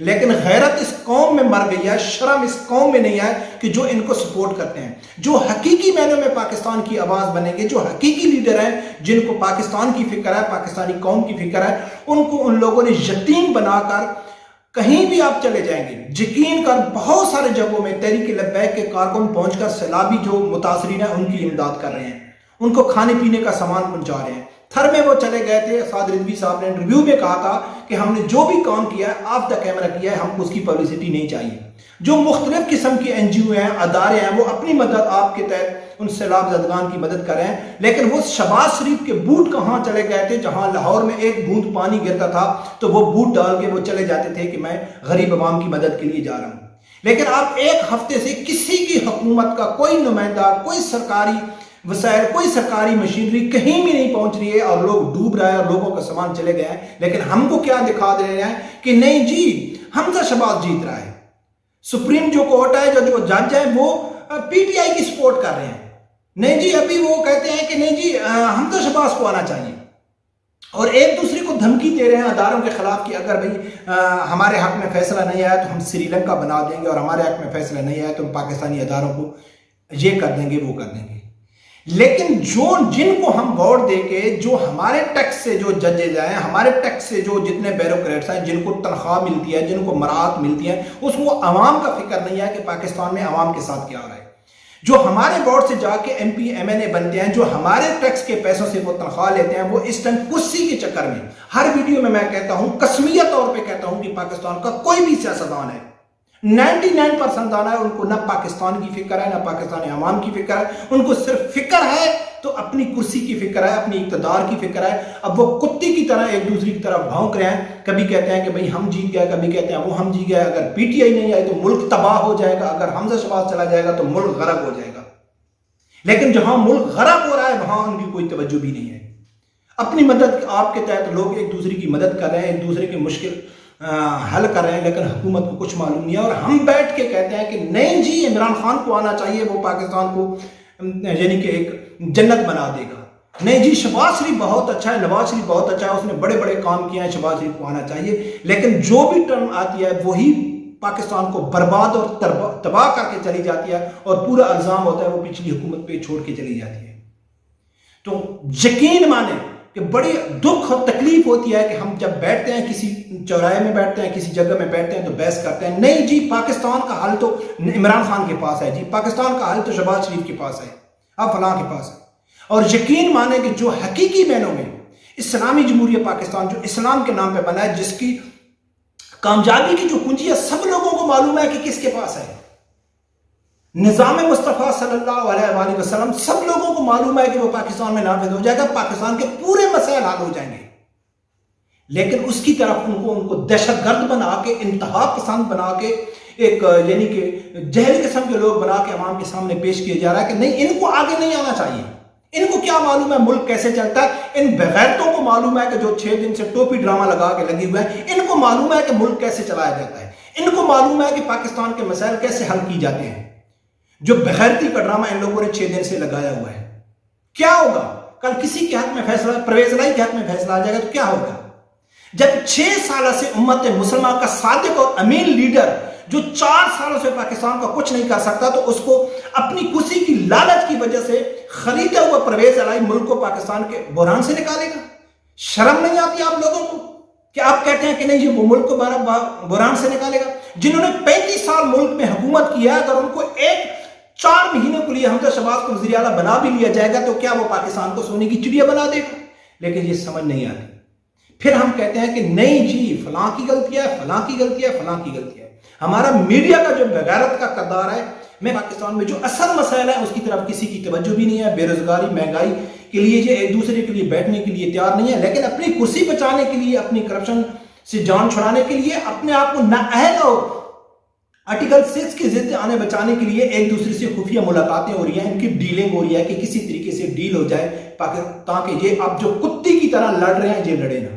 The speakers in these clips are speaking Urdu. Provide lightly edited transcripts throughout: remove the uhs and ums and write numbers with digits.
لیکن غیرت اس قوم میں مر گئی ہے، شرم اس قوم میں نہیں ہے کہ جو ان کو سپورٹ کرتے ہیں، جو حقیقی معنوں میں پاکستان کی آواز بنیں گے، جو حقیقی لیڈر ہیں جن کو پاکستان کی فکر ہے، پاکستانی قوم کی فکر ہے، ان کو ان لوگوں نے یتیم بنا کر کہیں بھی آپ چلے جائیں گے، یقین کر بہت سارے جگہوں میں تحریک لبیک کے کارکن پہنچ کر سیلابی جو متاثرین ہیں ان کی امداد کر رہے ہیں، ان کو کھانے پینے کا سامان پہنچا رہے ہیں۔ تھر میں وہ چلے گئے تھے، اسد رضوی صاحب نے انٹرویو میں کہا تھا کہ ہم نے جو بھی کام کیا ہے آف دا کیمرہ کیا ہے، ہم کو اس کی پبلسٹی نہیں چاہیے۔ جو مختلف قسم کی این جی او ہیں، ادارے ہیں، وہ اپنی مدد آپ کے تحت ان سیلاب زدگان کی مدد کر رہے ہیں، لیکن وہ شہباز شریف کے بوٹ کہاں چلے گئے تھے؟ جہاں لاہور میں ایک بوند پانی گرتا تھا تو وہ بوٹ ڈال کے وہ چلے جاتے تھے کہ میں غریب عوام کی مدد کے لیے جا رہا ہوں۔ لیکن آپ ایک ہفتے سے کسی کی حکومت کا کوئی نمائندہ، کوئی سرکاری وسائل، کوئی سرکاری مشینری کہیں بھی نہیں پہنچ رہی ہے اور لوگ ڈوب رہا ہے اور لوگوں کا سامان چلے گئے ہیں، لیکن ہم کو کیا دکھا دے رہے ہیں کہ نہیں جی حمزہ شہباز جیت رہا ہے، سپریم جو کورٹ ہے، جو جج ہیں وہ پی ٹی آئی کی سپورٹ کر رہے ہیں، نہیں جی ابھی وہ کہتے ہیں کہ نہیں جی حمزہ شہباز کو آنا چاہیے، اور ایک دوسرے کو دھمکی دے رہے ہیں اداروں کے خلاف کہ اگر بھئی ہمارے حق میں فیصلہ نہیں آیا تو ہم سری لنکا بنا دیں گے، اور ہمارے حق میں فیصلہ نہیں آیا تو ہم پاکستانی اداروں کو یہ کر دیں گے، وہ کر دیں گے۔ لیکن جن کو ہم ووٹ دے کے، جو ہمارے ٹیکس سے جو ججز ہیں، ہمارے ٹیکس سے جو جتنے بیوروکریٹس ہیں، جن کو تنخواہ ملتی ہے، جن کو مراعات ملتی ہے، اس کو عوام کا فکر نہیں ہے کہ پاکستان میں عوام کے ساتھ کیا ہو رہا ہے۔ جو ہمارے ووٹ سے جا کے ایم پی ایم این اے بنتے ہیں، جو ہمارے ٹیکس کے پیسوں سے وہ تنخواہ لیتے ہیں، وہ اس ٹائم کرسی کے چکر میں، ہر ویڈیو میں کہتا ہوں، قسمیت طور پہ کہتا ہوں کہ پاکستان کا کوئی بھی سیاستدان ہے، 99% دانا ہے، ان کو نہ پاکستان کی فکر ہے، نہ پاکستانی عوام کی فکر ہے، ان کو صرف فکر ہے تو اپنی کرسی کی فکر ہے، اپنی اقتدار کی فکر ہے۔ اب وہ کتی کی طرح ایک دوسرے کی طرف بھونک رہے ہیں، کبھی کہتے ہیں کہ بھئی ہم جیت گئے، کبھی کہتے ہیں وہ ہم جیت گئے، اگر پی ٹی آئی نہیں آئی تو ملک تباہ ہو جائے گا، اگر حمزہ شہباز چلا جائے گا تو ملک غرق ہو جائے گا۔ لیکن جہاں ملک غرق ہو رہا ہے وہاں ان کی کوئی توجہ بھی نہیں ہے۔ اپنی مدد آپ کے تحت لوگ ایک دوسرے کی مدد کر رہے ہیں، ایک دوسرے کی مشکل حل کر رہے ہیں، لیکن حکومت کو کچھ معلوم نہیں ہے، اور ہم بیٹھ کے کہتے ہیں کہ نہیں جی عمران خان کو آنا چاہیے، وہ پاکستان کو یعنی کہ ایک جنت بنا دے گا، نہیں جی شہباز شریف بہت اچھا ہے، نواز شریف بہت اچھا ہے، اس نے بڑے بڑے کام کیے ہیں، شہباز شریف کو آنا چاہیے۔ لیکن جو بھی ٹرم آتی ہے وہی پاکستان کو برباد اور تباہ کر کے چلی جاتی ہے، اور پورا الزام ہوتا ہے وہ پچھلی حکومت پہ چھوڑ کے چلی جاتی ہے۔ تو یقین مانیں کہ بڑی دکھ اور تکلیف ہوتی ہے کہ ہم جب بیٹھتے ہیں، کسی چوراہے میں بیٹھتے ہیں، کسی جگہ میں بیٹھتے ہیں تو بحث کرتے ہیں، نہیں جی پاکستان کا حل تو عمران خان کے پاس ہے، جی پاکستان کا حل تو شہباز شریف کے پاس ہے، اب فلاں کے پاس ہے۔ اور یقین مانیں کہ جو حقیقی معنوں میں اسلامی جمہوریہ پاکستان جو اسلام کے نام پہ بنا ہے، جس کی کامیابی کی جو کنجی ہے سب لوگوں کو معلوم ہے کہ کس کے پاس ہے، نظام مصطفیٰ صلی اللہ علیہ وآلہ وسلم، سب لوگوں کو معلوم ہے کہ وہ پاکستان میں نافذ ہو جائے گا، پاکستان کے پورے مسائل حل ہو جائیں گے۔ لیکن اس کی طرف ان کو دہشت گرد بنا کے، انتہا پسند بنا کے، ایک یعنی کہ جہل قسم کے لوگ بنا کے عوام کے سامنے پیش کیا جا رہا ہے کہ نہیں ان کو آگے نہیں آنا چاہیے، ان کو کیا معلوم ہے ملک کیسے چلتا ہے، ان بغیرتوں کو معلوم ہے کہ جو 6 دن سے ٹوپی ڈرامہ لگا کے لگی ہوئے ہیں، ان کو معلوم ہے کہ ملک کیسے چلایا جاتا ہے، ان کو معلوم ہے کہ پاکستان کے مسائل کیسے حل کی جاتے ہیں۔ جو بغیرتی کا ڈرامہ ان لوگوں نے 6 دن سے لگایا ہوا ہے، کیا ہوگا کل کسی کے حق میں فیصلہ، پرویز الہی کے حق میں فیصلہ آ جائے گا تو کیا ہوگا؟ جب 6 سالہ سے امت مسلمہ کا صادق اور امین لیڈر جو 4 سالوں سے پاکستان کا کچھ نہیں کر سکتا، تو اس کو اپنی کرسی کی لالچ کی وجہ سے خریدا ہوا پرویز الہی ملک کو پاکستان کے بحران سے نکالے گا؟ شرم نہیں آتی آپ لوگوں کو کہ آپ کہتے ہیں کہ نہیں یہ وہ ملک کو بحران سے نکالے گا؟ جنہوں نے 35 سال ملک میں حکومت کی ہے، اگر ان کو 4 مہینوں کے لیے حمزہ شہباز کو وزیر اعلیٰ بنا بھی لیا جائے گا تو کیا وہ پاکستان کو سونے کی چڑیا بنا دے گا؟ لیکن یہ سمجھ نہیں آتی۔ پھر ہم کہتے ہیں کہ نہیں جی فلاں کی غلطی ہے، فلاں کی غلطی ہے، فلاں کی غلطی ہے۔ ہمارا میڈیا کا جو بغیرت کا کردار ہے، میں پاکستان میں جو اصل مسائل ہے اس کی طرف کسی کی توجہ بھی نہیں ہے، بے روزگاری، مہنگائی کے لیے یہ ایک دوسرے کے لیے بیٹھنے کے لیے تیار نہیں ہے، لیکن اپنی کرسی بچانے کے لیے، اپنی کرپشن سے جان چھڑانے کے لیے، اپنے آپ کو نااہل اور آرٹیکل 6 کی ضد آنے بچانے کے لیے ایک دوسرے سے خفیہ ملاقاتیں ہو رہی ہیں، ان کی ڈیلنگ ہو رہی ہے کہ کسی طریقے سے ڈیل ہو جائے تاکہ یہ اب جو کتی کی طرح لڑ رہے ہیں یہ لڑے نہ،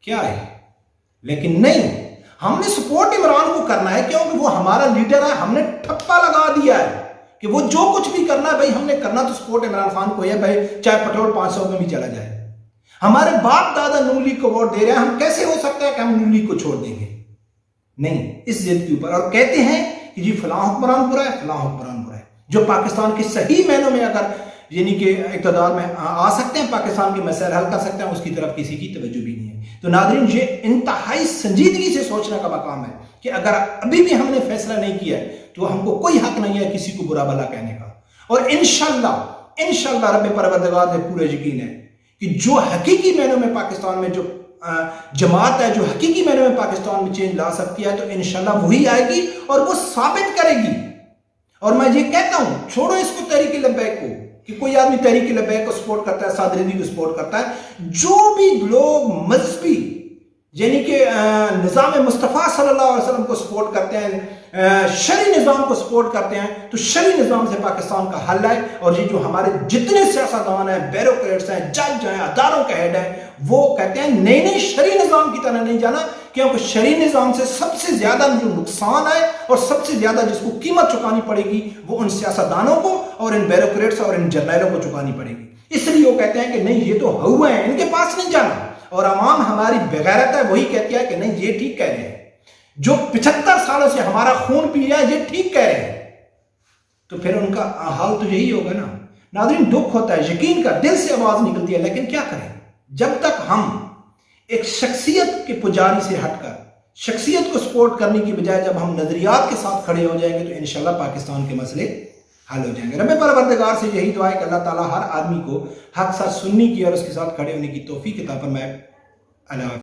کیا ہے؟ لیکن نہیں، ہم نے سپورٹ عمران کو کرنا ہے کیونکہ وہ ہمارا لیڈر ہے، ہم نے ٹھپا لگا دیا ہے کہ وہ جو کچھ بھی کرنا ہے بھائی ہم نے کرنا تو سپورٹ عمران خان کو ہے، بھائی چاہے پٹرول 500 میں بھی چلا جائے۔ ہمارے باپ دادا نون لیگ کو ووٹ دے رہے ہیں، ہم کیسے ہو سکتا ہے کہ ہم نون لیگ کو چھوڑ دیں گے؟ نہیں اس ضد کے اوپر، اور کہتے ہیں کہ جی فلاں حکمران برا ہے، فلاں حکمران برا ہے، جو پاکستان کے صحیح معنوں میں اگر یعنی کہ اقتدار میں آ سکتے ہیں، پاکستان کے مسائل حل کر سکتے ہیں، اس کی طرف کسی کی توجہ بھی نہیں ہے۔ تو ناظرین یہ انتہائی سنجیدگی سے سوچنے کا مقام ہے کہ اگر ابھی بھی ہم نے فیصلہ نہیں کیا تو ہم کو کوئی حق نہیں ہے کسی کو برا بھلا کہنے کا، اور انشاءاللہ رب پروردگار سے پورا یقین ہے کہ جو حقیقی معنوں میں پاکستان میں جو جماعت ہے، جو حقیقی معنوں میں پاکستان میں چینج لا سکتی ہے، تو انشاءاللہ وہی آئے گی اور وہ ثابت کرے گی۔ اور میں یہ کہتا ہوں، چھوڑو اس کو تحریک لبیک کو، کہ کوئی آدمی تحریک لبیک کو سپورٹ کرتا ہے، سعد رضوی کو سپورٹ کرتا ہے، جو بھی لوگ مذہبی یعنی کہ نظام مصطفیٰ صلی اللہ علیہ وسلم کو سپورٹ کرتے ہیں، شرعی نظام کو سپورٹ کرتے ہیں، تو شرعی نظام سے پاکستان کا حل ہے۔ اور یہ جو ہمارے جتنے سیاستدان ہیں، بیوروکریٹس ہیں، جج ہیں، اداروں کے ہیڈ ہیں، وہ کہتے ہیں نہیں شرعی نظام کی طرح نہیں جانا، کیونکہ شرعی نظام سے سب سے زیادہ جو نقصان ہے اور سب سے زیادہ جس کو قیمت چکانی پڑے گی وہ ان سیاستدانوں کو اور ان بیوروکریٹس اور ان جرنیلوں کو چکانی پڑے گی۔ اس لیے وہ کہتے ہیں کہ نہیں یہ تو ہوئے ہیں، ان کے پاس نہیں جانا، اور عوام ہماری بغیرت ہے وہی کہتی ہے کہ نہیں یہ ٹھیک کہہ رہے ہیں، جو 75 سالوں سے ہمارا خون پی رہا ہے یہ ٹھیک کہہ رہے ہیں، تو پھر ان کا حال تو یہی ہوگا نا۔ ناظرین دکھ ہوتا ہے، یقین کا دل سے آواز نکلتی ہے، لیکن کیا کریں، جب تک ہم ایک شخصیت کے پجاری سے ہٹ کر شخصیت کو سپورٹ کرنے کی بجائے جب ہم نظریات کے ساتھ کھڑے ہو جائیں گے تو انشاءاللہ پاکستان کے مسئلے حل ہو جائیں گے۔ رب پروردگار سے یہی دعا ہے کہ اللہ تعالیٰ ہر آدمی کو حق ساتھ سننے کی اور اس کے ساتھ کھڑے ہونے کی توفیق عطا فرمائے۔ اللہ